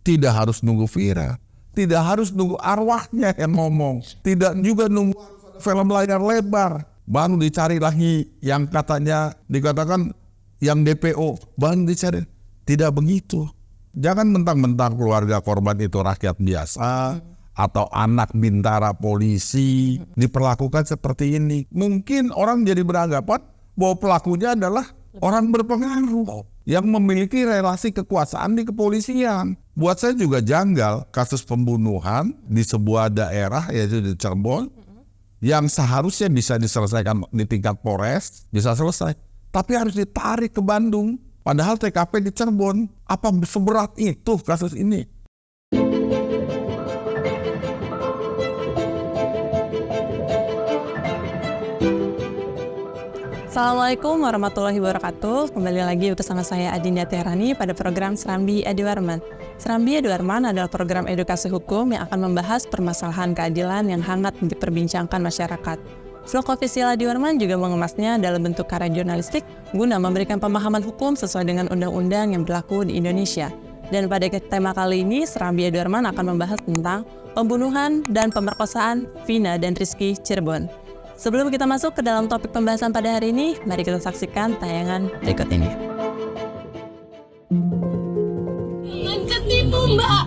Tidak harus nunggu viral, tidak harus nunggu arwahnya yang ngomong, tidak juga nunggu film layar lebar baru dicari lagi yang katanya dikatakan yang DPO, baru dicari. Tidak begitu. Jangan mentang-mentang keluarga korban itu rakyat biasa atau anak bintara polisi diperlakukan seperti ini. Mungkin orang jadi beranggapan bahwa pelakunya adalah orang berpengaruh yang memiliki relasi kekuasaan di kepolisian. Buat saya juga janggal kasus pembunuhan di sebuah daerah yaitu di Cirebon yang seharusnya bisa diselesaikan di tingkat Polres, bisa selesai. Tapi harus ditarik ke Bandung. Padahal TKP di Cirebon. Apa seberat itu kasus ini? Assalamualaikum warahmatullahi wabarakatuh. Kembali lagi bersama saya Adinda Tehrani pada program Serambi Adi Warman. Serambi Adi Warman adalah program edukasi hukum yang akan membahas permasalahan keadilan yang hangat diperbincangkan masyarakat. Vlog official Adi Warman juga mengemasnya dalam bentuk karya jurnalistik guna memberikan pemahaman hukum sesuai dengan undang-undang yang berlaku di Indonesia. Dan pada tema kali ini, Serambi Adi Warman akan membahas tentang pembunuhan dan pemerkosaan Vina dan Rizky Cirebon. Sebelum kita masuk ke dalam topik pembahasan pada hari ini, mari kita saksikan tayangan berikut ini. Ketipu Mbak,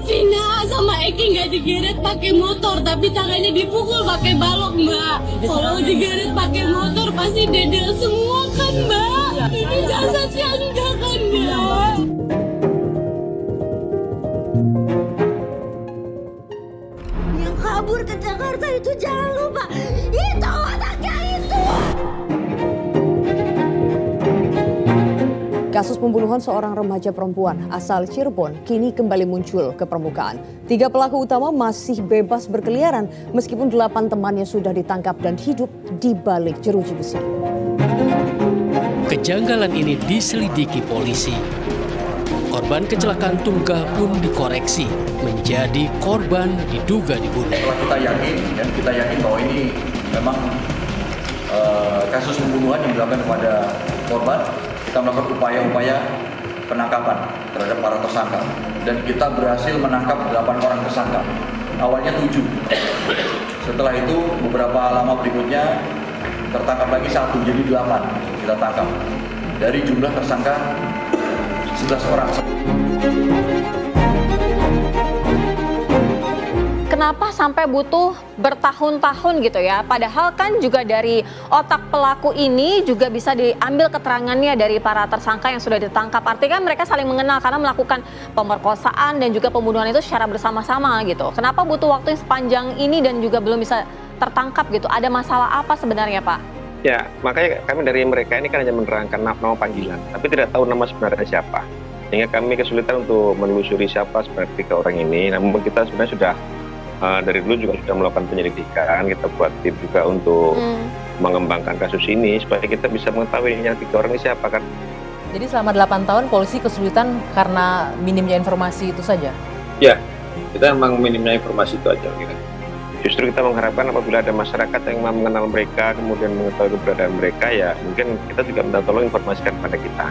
Vina sama Eki nggak digeret pakai motor, tapi tangannya dipukul pakai balok Mbak. Kalau digeret pakai motor pasti dedel semua kan Mbak. Ini jasadnya enggak kan Mbak. Yang kabur ke Jakarta itu jangan lupa, itu anaknya itu. Kasus pembunuhan seorang remaja perempuan asal Cirebon kini kembali muncul ke permukaan. 3 pelaku utama masih bebas berkeliaran meskipun 8 temannya sudah ditangkap dan hidup di balik jeruji besi. Kejanggalan ini diselidiki polisi. Korban kecelakaan tunggal pun dikoreksi menjadi korban diduga dibunuh. Setelah kita yakin bahwa ini memang kasus pembunuhan yang dilakukan kepada korban, kita melakukan upaya-upaya penangkapan terhadap para tersangka dan kita berhasil menangkap 8 orang tersangka. Awalnya 7. Setelah itu beberapa lama berikutnya tertangkap lagi 1, jadi 8 kita tangkap. Dari jumlah tersangka 11 orang. Kenapa sampai butuh bertahun-tahun gitu ya? Padahal kan juga dari otak pelaku ini juga bisa diambil keterangannya dari para tersangka yang sudah ditangkap. Artinya mereka saling mengenal karena melakukan pemerkosaan dan juga pembunuhan itu secara bersama-sama gitu. Kenapa butuh waktu yang sepanjang ini dan juga belum bisa tertangkap gitu? Ada masalah apa sebenarnya Pak? Ya, makanya kami dari mereka ini kan hanya menerangkan nama panggilan, tapi tidak tahu nama sebenarnya siapa. Sehingga kami kesulitan untuk menelusuri siapa sebenarnya 3 orang ini. Namun kita sebenarnya sudah dari dulu juga sudah melakukan penyelidikan, kita buat tim juga untuk mengembangkan kasus ini supaya kita bisa mengetahui yang 3 orang ini siapa kan. Jadi selama 8 tahun polisi kesulitan karena minimnya informasi itu saja? Ya, kita memang minimnya informasi itu aja. Gitu. Justru kita mengharapkan apabila ada masyarakat yang mengenal mereka, kemudian mengetahui keberadaan mereka, ya mungkin kita juga minta tolong informasikan kepada kita.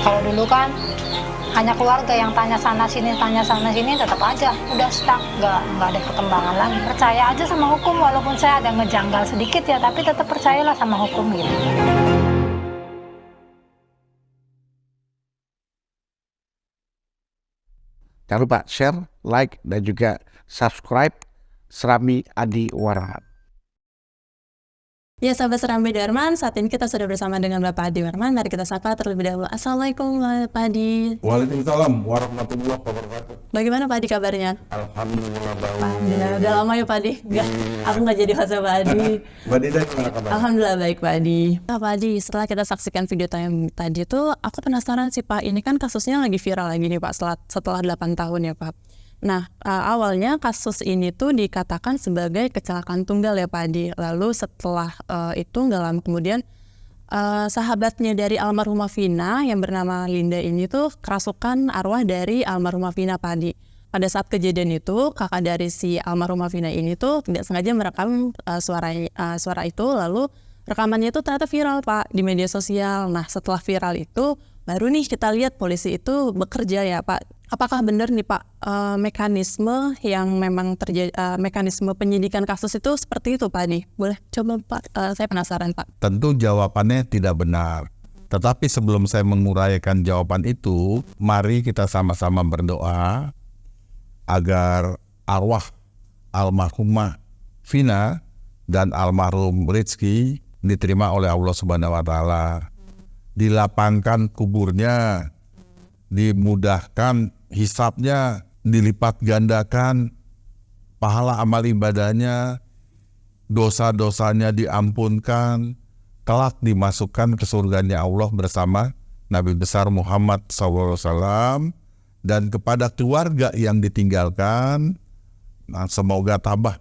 Kalau dulu kan hanya keluarga yang tanya sana sini, tetap aja udah stuck, nggak ada perkembangan lagi. Percaya aja sama hukum, walaupun saya ada ngejanggal sedikit ya, tapi tetap percayalah sama hukum gitu. Jangan lupa share, like, dan juga subscribe Serambi Adi Warman. Ya sahabat Serambi Adi Warman, saat ini kita sudah bersama dengan Bapak Adi Warman. Mari kita sapa terlebih dahulu. Assalamualaikum Pak Adi. Waalaikumsalam warahmatullahi wabarakatuh. Bagaimana Pak Adi kabarnya? Alhamdulillah baik. Udah lama ya Pak Adi? Aku nggak jadi host Pak Adi. Mbak Dida gimana kabar? Alhamdulillah baik Pak Adi. Pak Adi, setelah kita saksikan video tadi tuh, aku penasaran sih Pak, ini kan kasusnya lagi viral lagi nih Pak setelah 8 tahun ya Pak. Nah, awalnya kasus ini tuh dikatakan sebagai kecelakaan tunggal ya Pak Adi. Lalu setelah itu nggak lama kemudian sahabatnya dari almarhumah Vina yang bernama Linda ini tuh kerasukan arwah dari almarhumah Vina Pak Adi. Pada saat kejadian itu, kakak dari si almarhumah Vina ini tuh tidak sengaja merekam suara itu, lalu rekamannya itu ternyata viral Pak di media sosial. Nah, setelah viral itu baru nih kita lihat polisi itu bekerja ya Pak. Apakah benar nih Pak mekanisme yang memang terjadi, mekanisme penyidikan kasus itu seperti itu Pak Adi? Boleh coba Pak, saya penasaran Pak. Tentu jawabannya tidak benar. Tetapi sebelum saya menguraikan jawaban itu, mari kita sama-sama berdoa agar arwah almarhumah Vina dan almarhum Rizky diterima oleh Allah Subhanahu wa Ta'ala, dilapangkan kuburnya, dimudahkan hisabnya, dilipat gandakan pahala amal ibadahnya, dosa-dosanya diampunkan, kelak dimasukkan ke surganya Allah bersama Nabi besar Muhammad SAW. Dan kepada keluarga yang ditinggalkan, semoga tabah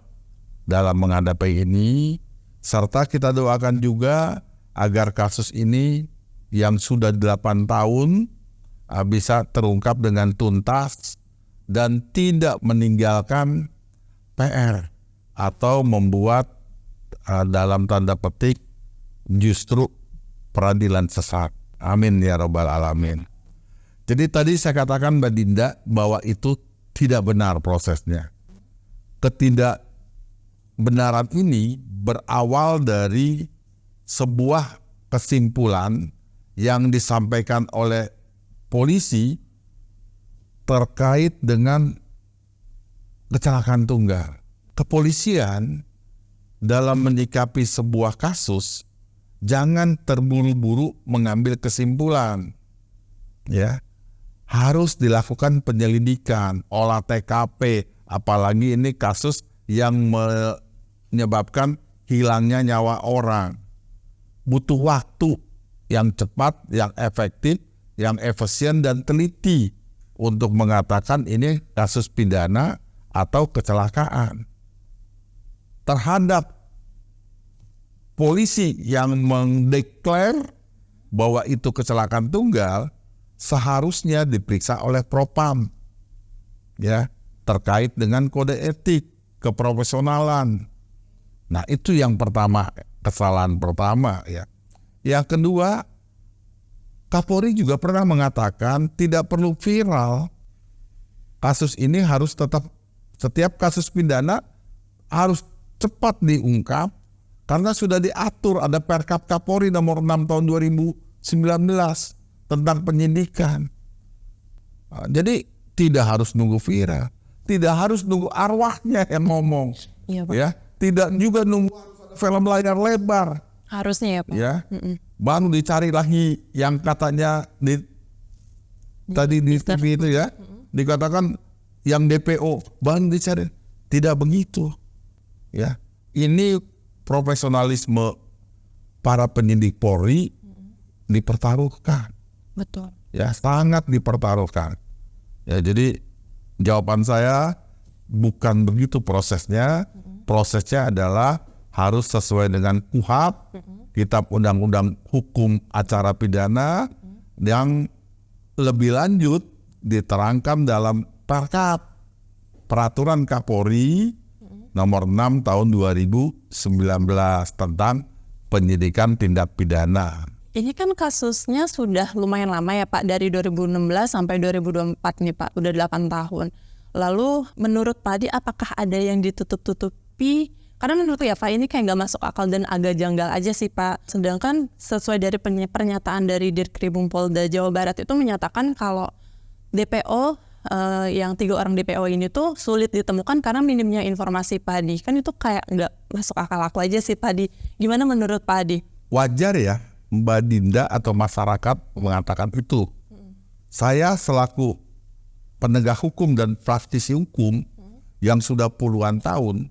dalam menghadapi ini, serta kita doakan juga agar kasus ini yang sudah 8 tahun bisa terungkap dengan tuntas dan tidak meninggalkan PR atau membuat dalam tanda petik justru peradilan sesat. Amin ya rabbal alamin. Jadi tadi saya katakan Mbak Dinda bahwa itu tidak benar prosesnya. Ketidakbenaran ini berawal dari sebuah kesimpulan yang disampaikan oleh polisi terkait dengan kecelakaan tunggal. Kepolisian dalam menyikapi sebuah kasus jangan terburu-buru mengambil kesimpulan. Ya. Harus dilakukan penyelidikan, olah TKP, apalagi ini kasus yang menyebabkan hilangnya nyawa orang. Butuh waktu yang cepat, yang efektif, yang efisien dan teliti untuk mengatakan ini kasus pidana atau kecelakaan. Terhadap polisi yang mendeklar bahwa itu kecelakaan tunggal, seharusnya diperiksa oleh Propam, ya, terkait dengan kode etik, keprofesionalan. Nah, itu yang pertama, kesalahan pertama, ya. Yang kedua, Kapolri juga pernah mengatakan tidak perlu viral. Kasus ini harus tetap, setiap kasus pidana harus cepat diungkap karena sudah diatur, ada Perkap Kapolri nomor 6 tahun 2019 tentang penyidikan. Jadi tidak harus nunggu viral, tidak harus nunggu arwahnya yang ngomong, ya, tidak juga nunggu film layar lebar. Harusnya ya Pak. Ya, baru dicari lagi yang katanya tadi di TV itu ya, dikatakan yang DPO, baru dicari. Tidak begitu. Ya, ini profesionalisme para penyidik Polri dipertaruhkan. Betul. Ya, sangat dipertaruhkan. Ya, jadi jawaban saya bukan begitu prosesnya. Prosesnya adalah harus sesuai dengan KUHP, Kitab Undang-Undang Hukum Acara Pidana, yang lebih lanjut diterangkan dalam Perkap, Peraturan Kapolri nomor 6 tahun 2019 tentang penyidikan tindak pidana. Ini kan kasusnya sudah lumayan lama ya Pak, dari 2016 sampai 2024 nih Pak, udah 8 tahun. Lalu menurut Pak Adi, apakah ada yang ditutup-tutupi? Karena menurut ya Pak, ini kayak nggak masuk akal dan agak janggal aja sih Pak. Sedangkan sesuai dari pernyataan dari Dirkrimum Polda Jawa Barat itu menyatakan kalau DPO, yang 3 orang DPO ini tuh sulit ditemukan karena minimnya informasi Pak Adi. Kan itu kayak nggak masuk akal aku aja sih Pak Adi. Gimana menurut Pak Adi? Wajar ya Mbak Dinda atau masyarakat mengatakan itu. Saya selaku penegak hukum dan praktisi hukum yang sudah puluhan tahun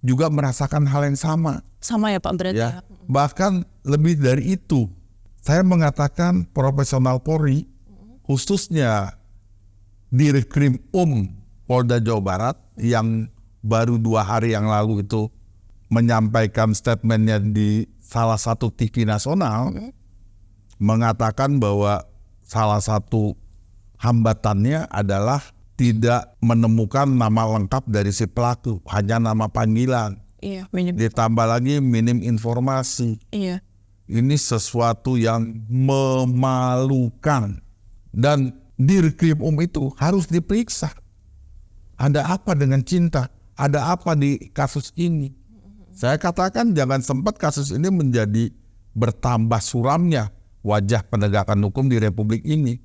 juga merasakan hal yang sama. Sama ya Pak berarti ya. Bahkan lebih dari itu. Saya mengatakan profesional Polri, khususnya Dirkrim Polda Jawa Barat yang baru 2 hari yang lalu itu menyampaikan statementnya di salah satu TV nasional, mengatakan bahwa salah satu hambatannya adalah tidak menemukan nama lengkap dari si pelaku, hanya nama panggilan. Iya, minim. Ditambah lagi minim informasi. Iya. ini sesuatu yang memalukan. Dan Dirkrim itu harus diperiksa. Ada apa dengan Cinta? Ada apa di kasus ini? Saya katakan jangan sempat kasus ini menjadi bertambah suramnya wajah penegakan hukum di Republik ini.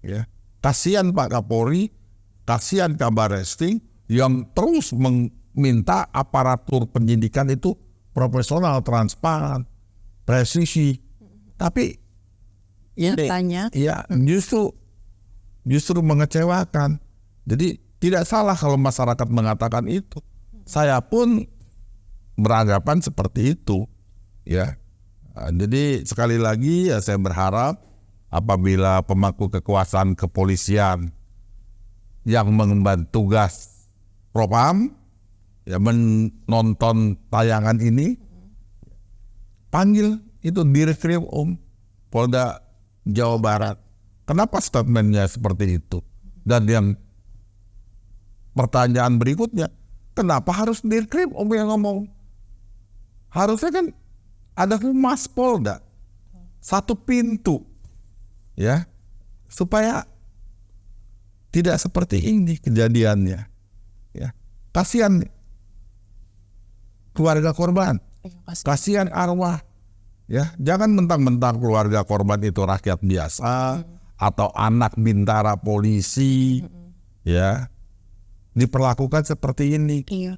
Ya. Kasihan Pak Kapolri, kasihan Kabar Reskrim yang terus meminta aparatur penyidikan itu profesional, transparan, presisi. Tapi nyatanya justru mengecewakan. Jadi tidak salah kalau masyarakat mengatakan itu. Saya pun beranggapan seperti itu, ya. Jadi sekali lagi ya saya berharap apabila pemangku kekuasaan kepolisian yang mengemban tugas Propam ya menonton tayangan ini, panggil itu Dirkrim Polda Jawa Barat. Kenapa statementnya seperti itu? Dan yang pertanyaan berikutnya, kenapa harus Dirkrim yang ngomong? Harusnya kan ada Humas Polda, satu pintu, ya, supaya tidak seperti ini kejadiannya. Ya, kasihan keluarga korban, kasihan arwah. Ya, jangan mentang-mentang keluarga korban itu rakyat biasa atau anak bintara polisi, ya, diperlakukan seperti ini. Iya.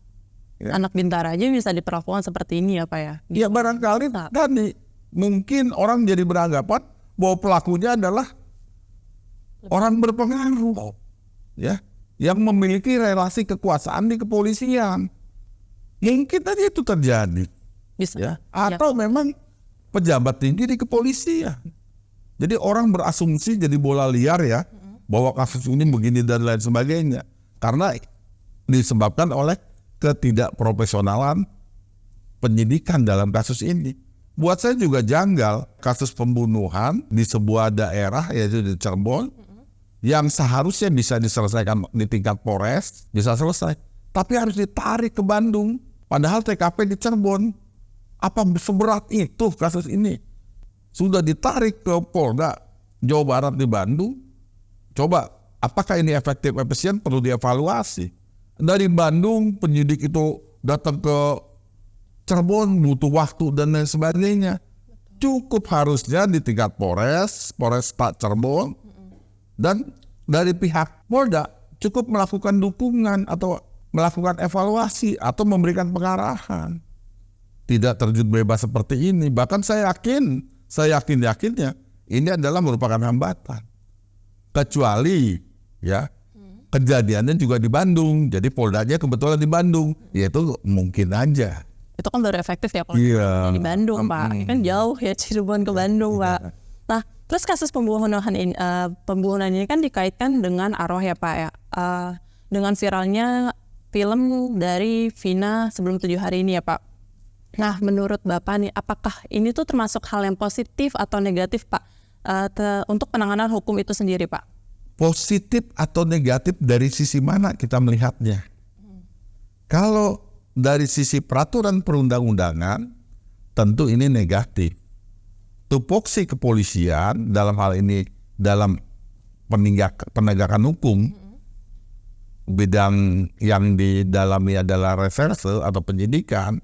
Ya. Anak bintara aja bisa diperlakukan seperti ini ya Pak ya? Ya barangkali tadi mungkin orang jadi beranggapan bahwa pelakunya adalah orang berpengaruh, ya, yang memiliki relasi kekuasaan di kepolisian. Mungkin tadi itu terjadi, bisa. Ya. Atau memang pejabat tinggi di kepolisian. Jadi orang berasumsi jadi bola liar ya, bahwa kasus ini begini dan lain sebagainya. Karena disebabkan oleh ketidakprofesionalan penyidikan dalam kasus ini. Buat saya juga janggal kasus pembunuhan di sebuah daerah yaitu di Cirebon yang seharusnya bisa diselesaikan di tingkat Polres, bisa selesai. Tapi harus ditarik ke Bandung. Padahal TKP di Cirebon. Apa seberat itu kasus ini? Sudah ditarik ke Polda Jawa Barat di Bandung. Coba, apakah ini efektif efisien? Perlu dievaluasi. Dari Bandung penyidik itu datang ke Cirebon butuh waktu dan lain sebagainya. Cukup harusnya di tingkat Polres Pak Cirebon, dan dari pihak Polda cukup melakukan dukungan atau melakukan evaluasi atau memberikan pengarahan. Tidak terjun bebas seperti ini. Bahkan saya yakinnya ini adalah merupakan hambatan. Kecuali ya kejadiannya juga di Bandung. Jadi Poldanya kebetulan di Bandung. Ya itu mungkin aja. Itu kan baru efektif ya kalau di Bandung Pak. Kan jauh ya Cirebon ke Bandung Pak. Nah terus kasus pembunuhan ini kan dikaitkan dengan arwah ya Pak ya. Dengan viralnya film dari Vina Sebelum 7 Hari ini ya Pak. Nah menurut Bapak nih, apakah ini tuh termasuk hal yang positif atau negatif Pak untuk penanganan hukum itu sendiri Pak? Positif atau negatif dari sisi mana kita melihatnya? Kalau dari sisi peraturan perundang-undangan, tentu ini negatif. Tupoksi kepolisian dalam hal ini dalam penegakan hukum, bidang yang di dalamnya adalah reserse atau penyidikan,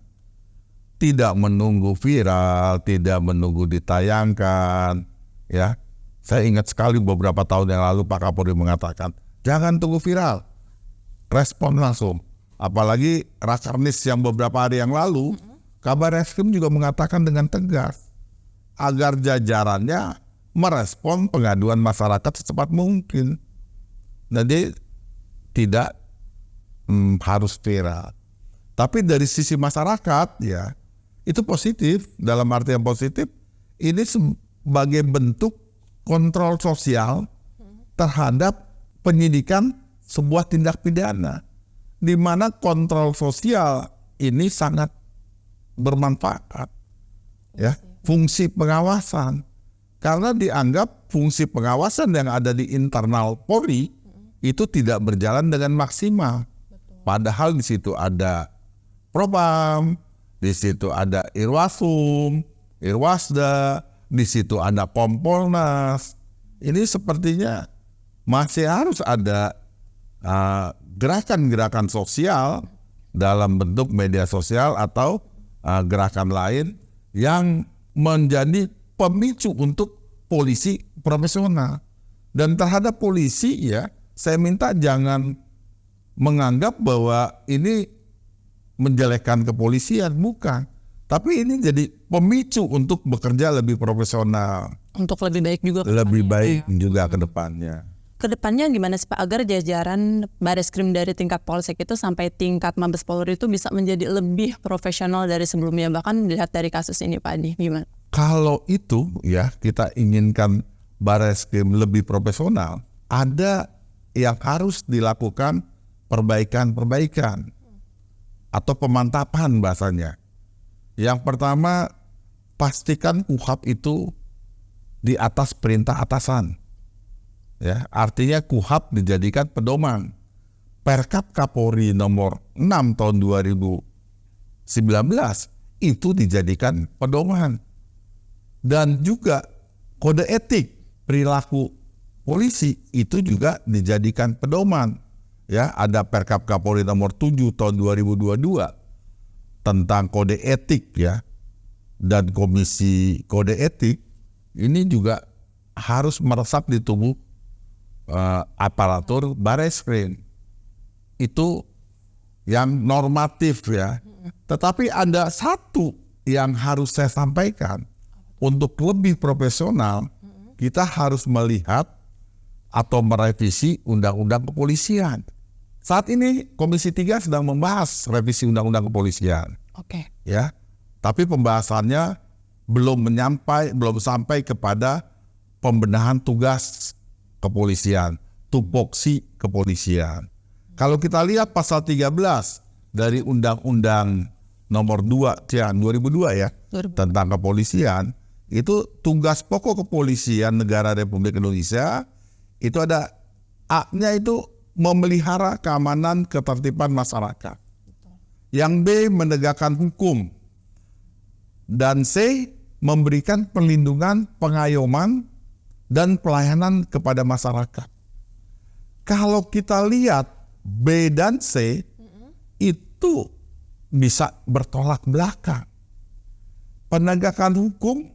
tidak menunggu viral, tidak menunggu ditayangkan, ya. Saya ingat sekali beberapa tahun yang lalu Pak Kapolri mengatakan, jangan tunggu viral, respon langsung. Apalagi Rakernis yang beberapa hari yang lalu, Kabar Reskrim juga mengatakan dengan tegas, agar jajarannya merespon pengaduan masyarakat secepat mungkin. Jadi tidak harus viral. Tapi dari sisi masyarakat ya, itu positif. Dalam arti yang positif, ini sebagai bentuk kontrol sosial terhadap penyidikan sebuah tindak pidana, di mana kontrol sosial ini sangat bermanfaat, ya, fungsi pengawasan, karena dianggap fungsi pengawasan yang ada di internal Polri itu tidak berjalan dengan maksimal. Padahal di situ ada Propam, di situ ada Irwasum, Irwasda, di situ ada Kompolnas. Ini sepertinya masih harus ada gerakan-gerakan sosial dalam bentuk media sosial atau gerakan lain yang menjadi pemicu untuk polisi profesional. Dan terhadap polisi ya, saya minta jangan menganggap bahwa ini menjelekkan kepolisian, bukan. Tapi ini jadi pemicu untuk bekerja lebih profesional. Untuk lebih baik juga. Lebih baik juga ke depannya. Kedepannya gimana sih Pak agar jajaran Bareskrim dari tingkat Polsek itu sampai tingkat Mabes Polri itu bisa menjadi lebih profesional dari sebelumnya, bahkan dilihat dari kasus ini Pak Adi, gimana? Kalau itu ya kita inginkan Bareskrim lebih profesional, ada yang harus dilakukan perbaikan atau pemantapan bahasanya. Yang pertama, pastikan KUHAP itu di atas perintah atasan. Ya, artinya KUHAP dijadikan pedoman. Perkap Kapolri nomor 6 tahun 2019 itu dijadikan pedoman. Dan juga kode etik perilaku polisi itu juga dijadikan pedoman. Ya, ada Perkap Kapolri nomor 7 tahun 2022 tentang kode etik ya. Dan Komisi Kode Etik ini juga harus meresap di tubuh aparatur Bareskrim. Itu yang normatif ya. Tetapi ada satu yang harus saya sampaikan, untuk lebih profesional kita harus melihat atau merevisi Undang-Undang Kepolisian. Saat ini Komisi 3 sedang membahas revisi Undang-Undang Kepolisian. Oke. Ya. Tapi pembahasannya belum sampai kepada pembenahan tugas kepolisian, tupoksi kepolisian. Kalau kita lihat pasal 13 dari Undang-Undang nomor 2 2002 ya, tentang kepolisian, itu tugas pokok kepolisian negara Republik Indonesia itu ada A-nya itu memelihara keamanan ketertiban masyarakat. Yang B menegakkan hukum. Dan C memberikan perlindungan, pengayoman dan pelayanan kepada masyarakat. Kalau kita lihat B dan C itu bisa bertolak belakang. Penegakan hukum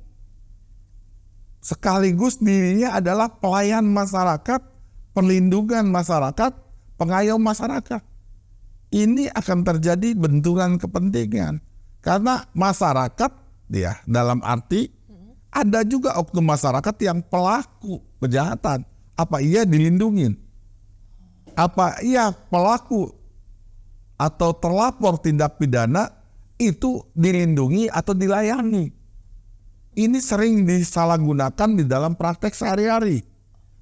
sekaligus dirinya adalah pelayan masyarakat, perlindungan masyarakat, pengayom masyarakat. Ini akan terjadi benturan kepentingan karena masyarakat ya dalam arti ada juga oknum masyarakat yang pelaku kejahatan. Apa ia dilindungi? Apa ia pelaku atau terlapor tindak pidana itu dilindungi atau dilayani? Ini sering disalahgunakan di dalam praktek sehari-hari.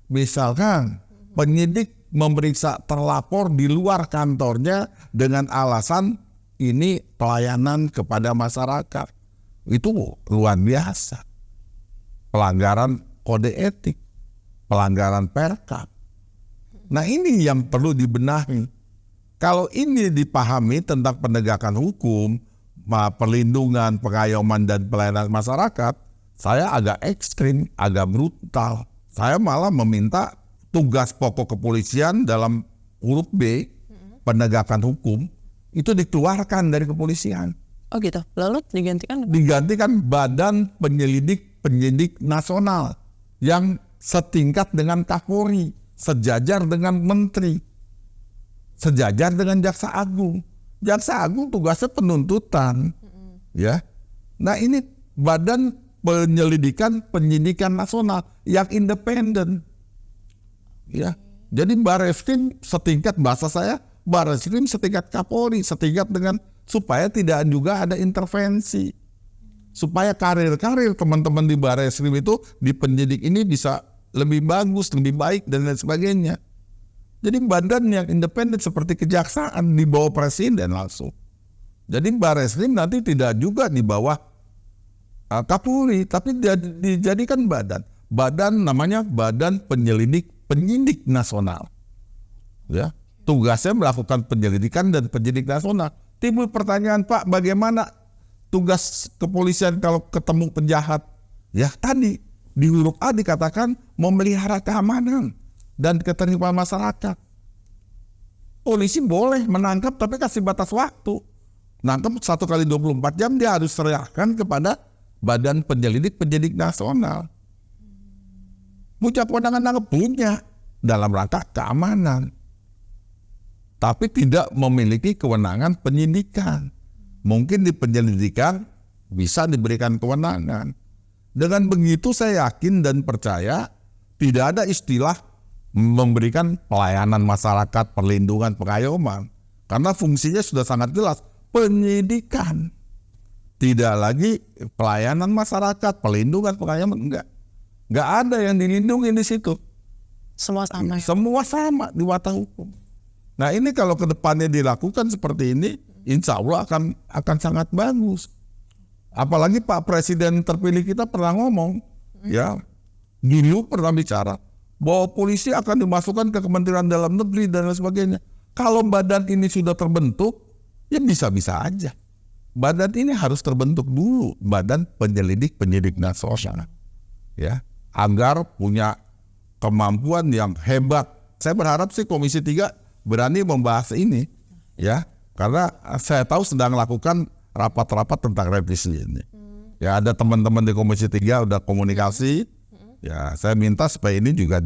Misalkan penyidik memeriksa terlapor di luar kantornya dengan alasan ini pelayanan kepada masyarakat. Itu luar biasa. Pelanggaran kode etik, pelanggaran perkap. Nah ini yang perlu dibenahi. Kalau ini dipahami tentang penegakan hukum, perlindungan, pengayoman dan pelayanan masyarakat, saya agak ekstrim, agak brutal. Saya malah meminta tugas pokok kepolisian dalam huruf B, penegakan hukum, itu dikeluarkan dari kepolisian. Oh gitu, lalu digantikan? Digantikan Badan Penyidik Nasional yang setingkat dengan Kapolri, sejajar dengan Menteri, sejajar dengan Jaksa Agung. Jaksa Agung tugasnya penuntutan, ya. Nah ini Badan Penyidikan Nasional yang independen, ya. Jadi Bareskrim setingkat, bahasa saya Bareskrim setingkat Kapolri, setingkat dengan, supaya tidak juga ada intervensi, supaya karir teman-teman di Bareskrim itu di penyidik ini bisa lebih bagus, lebih baik dan lain sebagainya. Jadi badan yang independen seperti kejaksaan di bawah presiden langsung. Jadi Bareskrim nanti tidak juga di bawah Kapolri, tapi dijadikan badan namanya Badan Penyidik Nasional. Ya, tugasnya melakukan penyelidikan dan penyidik nasional. Timbul pertanyaan, Pak, bagaimana tugas kepolisian kalau ketemu penjahat? Ya tadi di huruf A dikatakan memelihara keamanan dan ketertiban masyarakat. Polisi boleh menangkap tapi kasih batas waktu. Nangkap 1 kali 24 jam dia harus serahkan kepada Badan Penyidik Nasional. Punya kewenangan nangkep, punya dalam rangka keamanan. Tapi tidak memiliki kewenangan penyidikan. Mungkin di penyelidikan bisa diberikan kewenangan. Dengan begitu saya yakin dan percaya tidak ada istilah memberikan pelayanan masyarakat, perlindungan, pengayoman. Karena fungsinya sudah sangat jelas, penyidikan. Tidak lagi pelayanan masyarakat, perlindungan, pengayoman, enggak. Enggak ada yang dilindungi di situ. Semua sama. Semua sama di mata hukum. Nah ini kalau ke depannya dilakukan seperti ini, insya Allah akan sangat bagus. Apalagi Pak Presiden terpilih kita pernah ngomong, ya dulu pernah bicara bahwa polisi akan dimasukkan ke Kementerian Dalam Negeri dan lain sebagainya. Kalau badan ini sudah terbentuk, ya bisa-bisa aja. Badan ini harus terbentuk dulu, Badan Penyidik Nasional, ya, agar punya kemampuan yang hebat. Saya berharap sih Komisi 3 berani membahas ini, ya, karena saya tahu sedang melakukan rapat-rapat tentang revisi ini. Ya ada teman-teman di Komisi 3 udah komunikasi. Ya saya minta supaya ini juga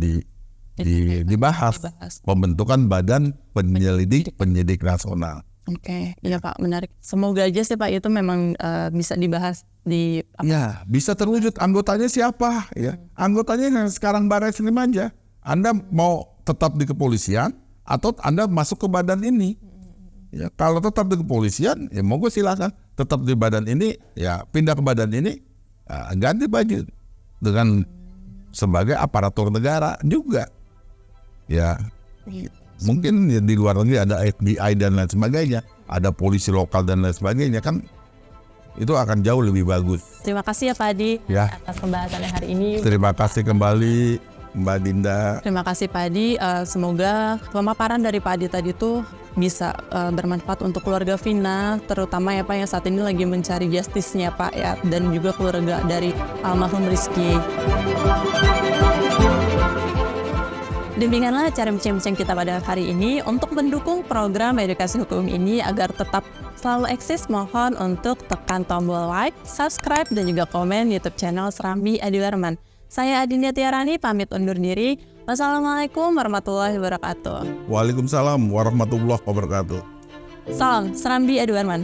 dibahas. Pembentukan Badan Penyidik Nasional. Oke, iya Pak, menarik. Semoga aja sih Pak itu memang bisa dibahas di. Ya bisa terwujud. Anggotanya siapa? Ya anggotanya yang sekarang Baris Krim aja. Anda mau tetap di kepolisian atau Anda masuk ke badan ini? Ya, kalau tetap di kepolisian, ya monggo silakan. Tetap di badan ini, ya pindah ke badan ini, ganti baju dengan sebagai aparatur negara juga. Ya, mungkin ya, di luar negeri ada FBI dan lain sebagainya, ada polisi lokal dan lain sebagainya, kan itu akan jauh lebih bagus. Terima kasih ya Pak Adi atas pembahasannya hari ini. Terima kasih kembali Mbak Dinda. Terima kasih Pak Adi. Semoga pemaparan dari Pak Adi tadi itu bisa bermanfaat untuk keluarga Vina, terutama ya Pak yang saat ini lagi mencari justice-nya Pak ya, dan juga keluarga dari almarhum Rizky. Demikianlah cara bincang-bincang kita pada hari ini. Untuk mendukung program edukasi hukum ini agar tetap selalu eksis, mohon untuk tekan tombol like, subscribe, dan juga komen YouTube channel Serambi Adiwarman. Saya Adinda Tiarani pamit undur diri. Wassalamualaikum warahmatullahi wabarakatuh. Waalaikumsalam warahmatullahi wabarakatuh. Salam Serambi Adiwarman.